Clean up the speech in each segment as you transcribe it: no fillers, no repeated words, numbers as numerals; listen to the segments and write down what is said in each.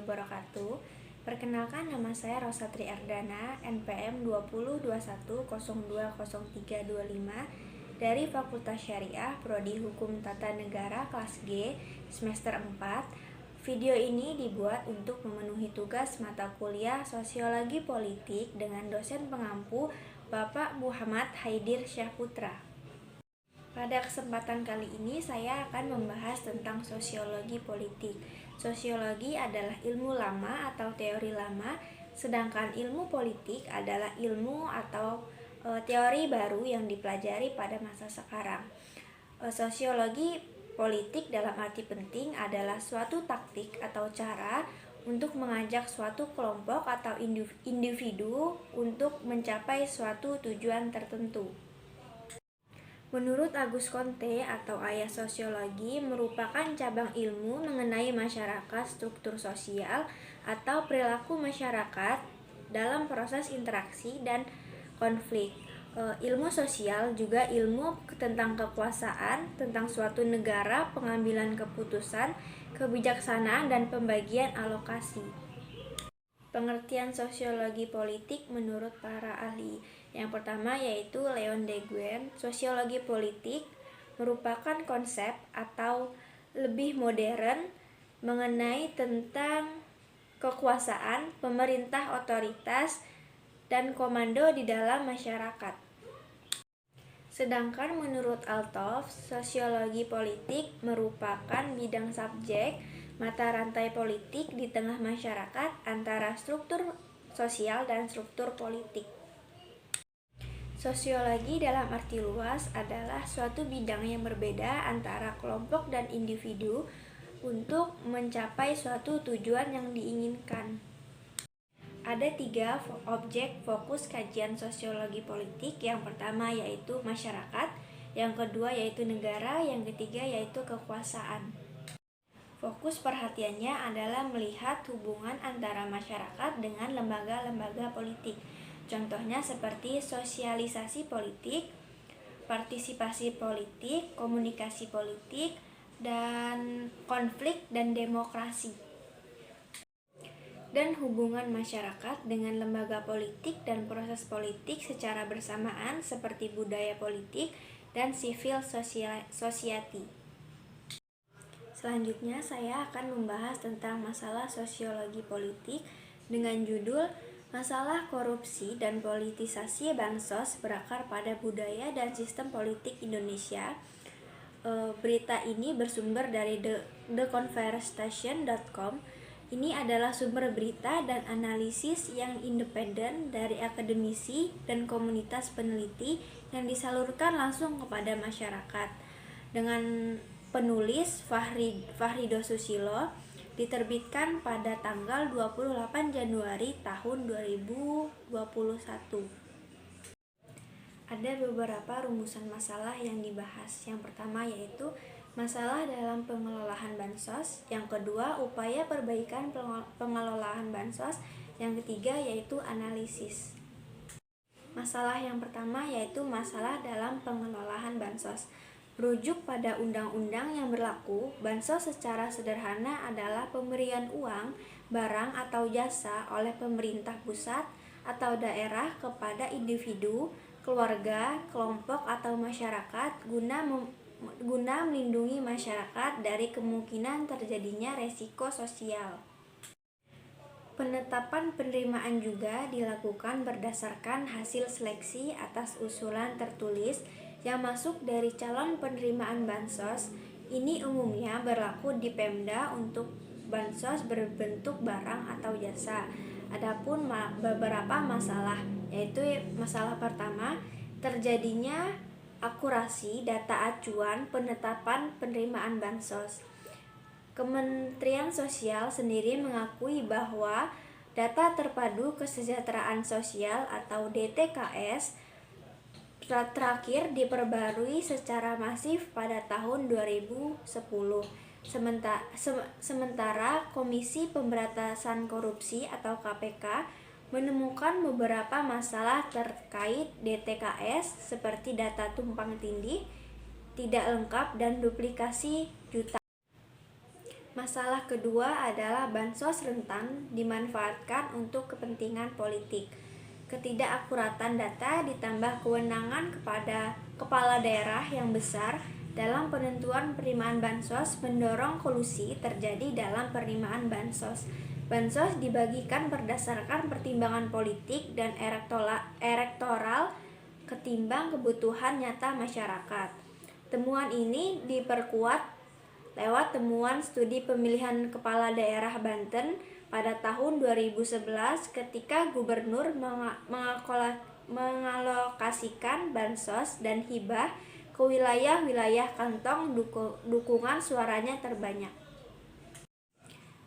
wabarakatuh. Perkenalkan, nama saya Rosatri Ardana, NPM 2021020325 dari Fakultas Syariah, Prodi Hukum Tata Negara kelas G, semester 4. Video ini dibuat untuk memenuhi tugas mata kuliah Sosiologi Politik dengan dosen pengampu Bapak Muhammad Haidir Syahputra. Pada kesempatan kali ini saya akan membahas tentang sosiologi politik. Sosiologi adalah ilmu lama atau teori lama, sedangkan ilmu politik adalah ilmu atau teori baru yang dipelajari pada masa sekarang. Sosiologi politik dalam arti penting adalah suatu taktik atau cara untuk mengajak suatu kelompok atau individu untuk mencapai suatu tujuan tertentu. Menurut Auguste Comte atau ayah sosiologi merupakan cabang ilmu mengenai masyarakat, struktur sosial, atau perilaku masyarakat dalam proses interaksi dan konflik. Ilmu sosial juga ilmu tentang kekuasaan, tentang suatu negara, pengambilan keputusan, kebijaksanaan, dan pembagian alokasi. Pengertian sosiologi politik menurut para ahli. Yang pertama yaitu Leon Deguin. Sosiologi politik merupakan konsep atau lebih modern mengenai tentang kekuasaan, pemerintah otoritas, dan komando di dalam masyarakat. Sedangkan menurut Althoff, sosiologi politik merupakan bidang subjek mata rantai politik di tengah masyarakat antara struktur sosial dan struktur politik. Sosiologi dalam arti luas adalah suatu bidang yang berbeda antara kelompok dan individu untuk mencapai suatu tujuan yang diinginkan. Ada 3 objek fokus kajian sosiologi politik. Yang pertama yaitu masyarakat, yang kedua yaitu negara, yang ketiga yaitu kekuasaan. Fokus perhatiannya adalah melihat hubungan antara masyarakat dengan lembaga-lembaga politik. Contohnya seperti sosialisasi politik, partisipasi politik, komunikasi politik, dan konflik dan demokrasi. Dan hubungan masyarakat dengan lembaga politik dan proses politik secara bersamaan seperti budaya politik dan civil society. Selanjutnya saya akan membahas tentang masalah sosiologi politik dengan judul Masalah Korupsi dan Politisasi Bansos Berakar pada Budaya dan Sistem Politik Indonesia. Berita ini bersumber dari theconversation.com. Ini adalah sumber berita dan analisis yang independen dari akademisi dan komunitas peneliti yang disalurkan langsung kepada masyarakat. Dengan penulis Fahrido Susilo, diterbitkan pada tanggal 28 Januari tahun 2021. Ada beberapa rumusan masalah yang dibahas. Yang pertama yaitu masalah dalam pengelolaan bansos, yang kedua upaya perbaikan pengelolaan bansos, yang ketiga yaitu analisis. Masalah yang pertama yaitu masalah dalam pengelolaan bansos. Merujuk pada undang-undang yang berlaku, bansos secara sederhana adalah pemberian uang, barang, atau jasa oleh pemerintah pusat atau daerah kepada individu, keluarga, kelompok, atau masyarakat guna melindungi masyarakat dari kemungkinan terjadinya resiko sosial. Penetapan penerimaan juga dilakukan berdasarkan hasil seleksi atas usulan tertulis yang masuk dari calon penerimaan bansos. Ini umumnya berlaku di Pemda untuk bansos berbentuk barang atau jasa. Adapun beberapa masalah, yaitu masalah pertama, terjadinya akurasi data acuan penetapan penerimaan bansos. Kementerian Sosial sendiri mengakui bahwa data terpadu kesejahteraan sosial atau DTKS terakhir diperbarui secara masif pada tahun 2010. Sementara Komisi Pemberantasan Korupsi atau KPK menemukan beberapa masalah terkait DTKS seperti data tumpang tindih, tidak lengkap, dan duplikasi juta. Masalah kedua adalah bansos rentan dimanfaatkan untuk kepentingan politik. Ketidakakuratan data ditambah kewenangan kepada kepala daerah yang besar dalam penentuan penerimaan bansos mendorong kolusi terjadi dalam penerimaan bansos. Bansos dibagikan berdasarkan pertimbangan politik dan elektoral ketimbang kebutuhan nyata masyarakat. Temuan ini diperkuat lewat temuan studi pemilihan kepala daerah Banten pada tahun 2011 ketika gubernur mengalokasikan bansos dan hibah ke wilayah-wilayah kantong dukungan suaranya terbanyak.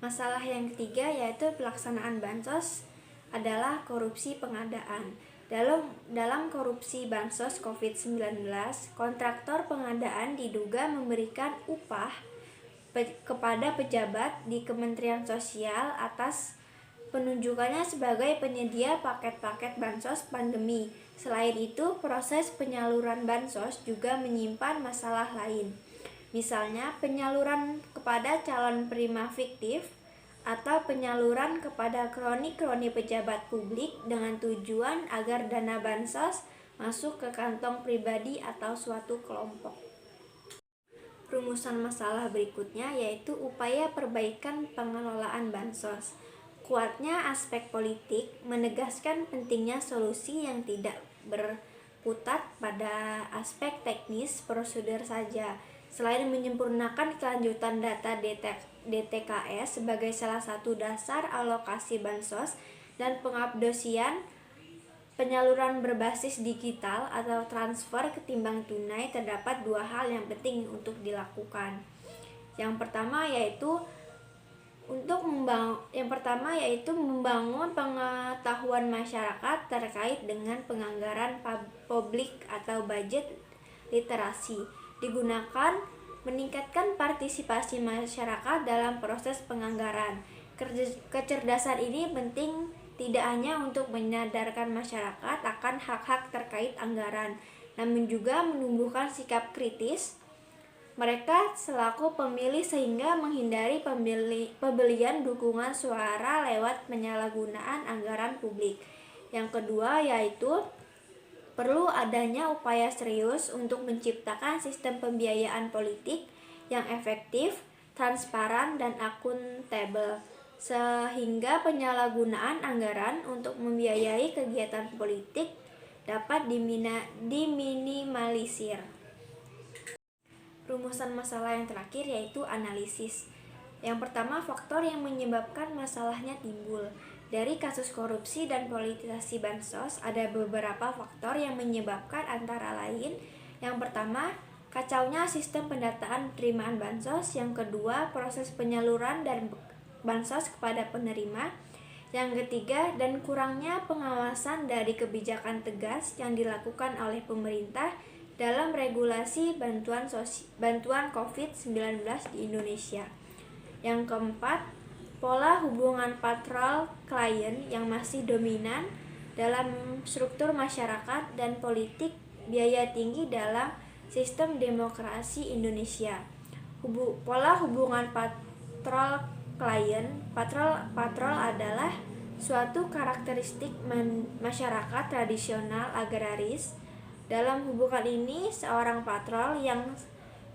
Masalah yang ketiga yaitu pelaksanaan bansos adalah korupsi pengadaan. Dalam korupsi bansos COVID-19, kontraktor pengadaan diduga memberikan upah kepada pejabat di Kementerian Sosial atas penunjukannya sebagai penyedia paket-paket bansos pandemi. Selain itu, proses penyaluran bansos juga menyimpan masalah lain. Misalnya, penyaluran kepada calon penerima fiktif atau penyaluran kepada kroni-kroni pejabat publik dengan tujuan agar dana bansos masuk ke kantong pribadi atau suatu kelompok. Rumusan masalah berikutnya yaitu upaya perbaikan pengelolaan bansos. Kuatnya aspek politik menegaskan pentingnya solusi yang tidak berkutat pada aspek teknis prosedur saja. Selain menyempurnakan kelanjutan data DTKS sebagai salah satu dasar alokasi bansos dan pengabdosian penyaluran berbasis digital atau transfer ketimbang tunai, terdapat dua hal yang penting untuk dilakukan. Yang pertama yaitu membangun pengetahuan masyarakat terkait dengan penganggaran publik atau budget literasi. Digunakan meningkatkan partisipasi masyarakat dalam proses penganggaran. Kecerdasan ini penting tidak hanya untuk menyadarkan masyarakat akan hak-hak terkait anggaran, namun juga menumbuhkan sikap kritis mereka selaku pemilih sehingga menghindari pembelian dukungan suara lewat penyalahgunaan anggaran publik. Yang kedua yaitu perlu adanya upaya serius untuk menciptakan sistem pembiayaan politik yang efektif, transparan, dan akuntabel, sehingga penyalahgunaan anggaran untuk membiayai kegiatan politik dapat diminimalisir. Rumusan masalah yang terakhir yaitu analisis. Yang pertama, faktor yang menyebabkan masalahnya timbul. Dari kasus korupsi dan politisasi bansos, ada beberapa faktor yang menyebabkan antara lain: yang pertama, kacaunya sistem pendataan penerimaan bansos; yang kedua, proses penyaluran dan bansos kepada penerima; yang ketiga, dan kurangnya pengawasan dari kebijakan tegas yang dilakukan oleh pemerintah dalam regulasi bantuan COVID-19 di Indonesia. Yang keempat, pola hubungan patron klien yang masih dominan dalam struktur masyarakat dan politik, biaya tinggi dalam sistem demokrasi Indonesia. Pola hubungan patron klien. Patrol adalah suatu karakteristik masyarakat tradisional agraris. Dalam hubungan ini, seorang patrol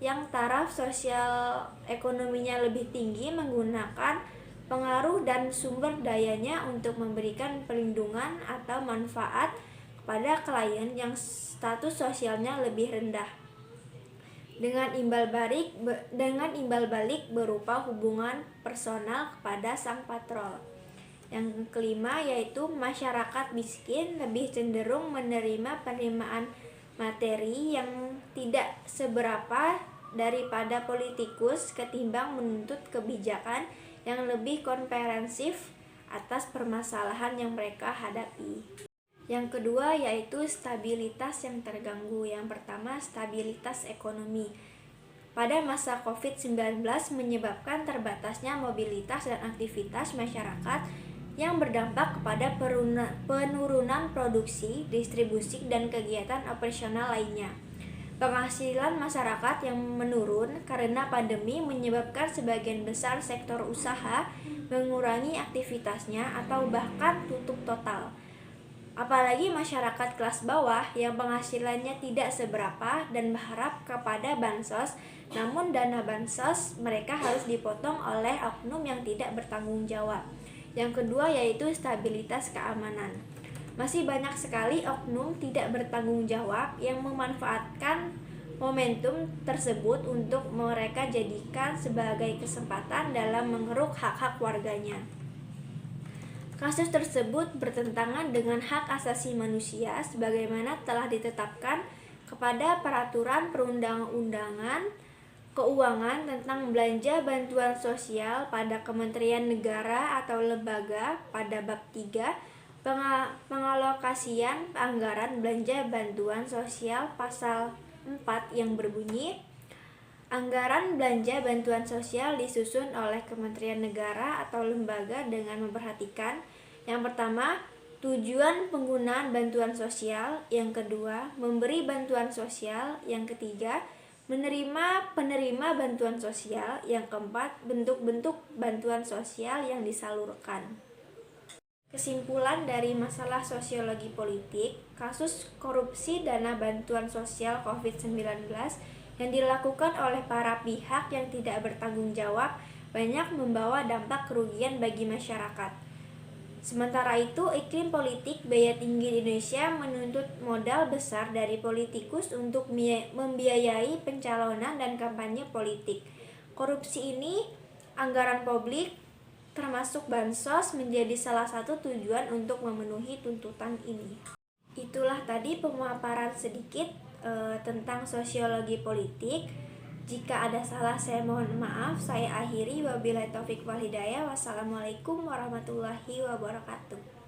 yang taraf sosial ekonominya lebih tinggi menggunakan pengaruh dan sumber dayanya untuk memberikan perlindungan atau manfaat kepada klien yang status sosialnya lebih rendah, dengan imbal balik berupa hubungan personal kepada sang patrol. Yang kelima yaitu masyarakat miskin lebih cenderung menerima penerimaan materi yang tidak seberapa daripada politikus ketimbang menuntut kebijakan yang lebih komprehensif atas permasalahan yang mereka hadapi. Yang kedua yaitu stabilitas yang terganggu. Yang pertama, stabilitas ekonomi. Pada masa COVID-19 menyebabkan terbatasnya mobilitas dan aktivitas masyarakat yang berdampak kepada penurunan produksi, distribusi, dan kegiatan operasional lainnya. Penghasilan masyarakat yang menurun karena pandemi menyebabkan sebagian besar sektor usaha mengurangi aktivitasnya atau bahkan tutup total. Apalagi masyarakat kelas bawah yang penghasilannya tidak seberapa dan berharap kepada bansos, namun dana bansos mereka harus dipotong oleh oknum yang tidak bertanggung jawab. Yang kedua yaitu stabilitas keamanan. Masih banyak sekali oknum tidak bertanggung jawab yang memanfaatkan momentum tersebut untuk mereka jadikan sebagai kesempatan dalam mengeruk hak-hak warganya. Kasus tersebut bertentangan dengan hak asasi manusia sebagaimana telah ditetapkan kepada Peraturan Perundang-undangan Keuangan tentang belanja bantuan sosial pada Kementerian Negara atau lembaga pada bab 3 pengalokasian anggaran belanja bantuan sosial pasal 4 yang berbunyi anggaran belanja bantuan sosial disusun oleh Kementerian Negara atau lembaga dengan memperhatikan yang pertama, tujuan penggunaan bantuan sosial, yang kedua, memberi bantuan sosial, yang ketiga, menerima penerima bantuan sosial, yang keempat, bentuk-bentuk bantuan sosial yang disalurkan. Kesimpulan dari masalah sosiologi politik, kasus korupsi dana bantuan sosial COVID-19 yang dilakukan oleh para pihak yang tidak bertanggung jawab banyak membawa dampak kerugian bagi masyarakat. Sementara itu, iklim politik biaya tinggi di Indonesia menuntut modal besar dari politikus untuk membiayai pencalonan dan kampanye politik. Korupsi ini, anggaran publik, termasuk bansos, menjadi salah satu tujuan untuk memenuhi tuntutan ini. Itulah tadi pemaparan sedikit tentang sosiologi politik. Jika ada salah saya mohon maaf. Saya akhiri, wabillahi taufik wal hidayah. Wassalamualaikum warahmatullahi wabarakatuh.